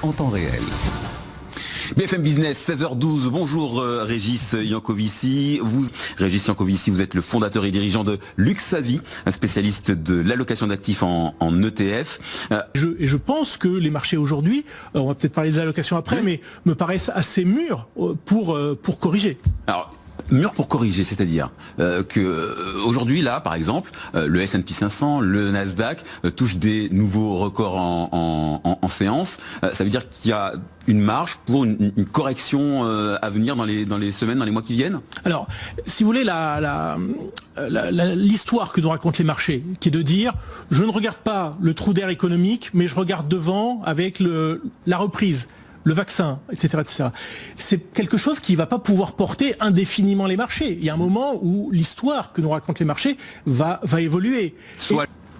En temps réel. BFM Business, 16h12. Bonjour Régis Yankovici. Régis Yankovici, vous êtes le fondateur et dirigeant de Luxavie, un spécialiste de l'allocation d'actifs en ETF. Je pense que les marchés aujourd'hui, on va peut-être parler des allocations après, mais me paraissent assez mûrs pour corriger. Alors, mûr pour corriger, c'est-à-dire que aujourd'hui là, par exemple, le S&P 500, le Nasdaq touchent des nouveaux records en séance. Ça veut dire qu'il y a une marge pour une correction à venir dans les semaines, dans les mois qui viennent. Alors, si vous voulez, l'histoire que nous racontent les marchés, qui est de dire, je ne regarde pas le trou d'air économique, mais je regarde devant avec la reprise, le vaccin, etc., etc. C'est quelque chose qui ne va pas pouvoir porter indéfiniment les marchés. Il y a un moment où l'histoire que nous racontent les marchés va évoluer.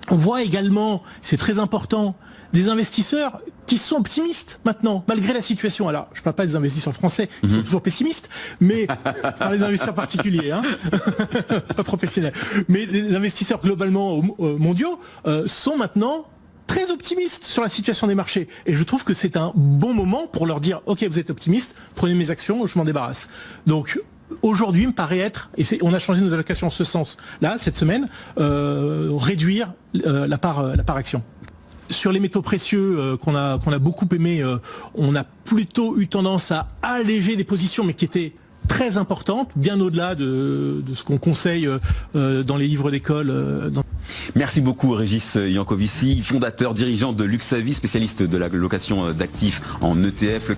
On voit également, c'est très important, des investisseurs qui sont optimistes maintenant, malgré la situation. Alors, je ne parle pas des investisseurs français qui sont toujours pessimistes, mais par les investisseurs particuliers, pas professionnels. Mais les investisseurs globalement mondiaux sont maintenant très optimistes sur la situation des marchés. Et je trouve que c'est un bon moment pour leur dire, ok, vous êtes optimiste, prenez mes actions, je m'en débarrasse. Donc, aujourd'hui, me paraît être, et on a changé nos allocations en ce sens, là, cette semaine, réduire la part action. Sur les métaux précieux qu'on a beaucoup aimé, on a plutôt eu tendance à alléger des positions, mais qui étaient très importantes, bien au-delà de ce qu'on conseille dans les livres d'école. Merci beaucoup Régis Yankovici, fondateur, dirigeant de Luxavie, spécialiste de la location d'actifs en ETF.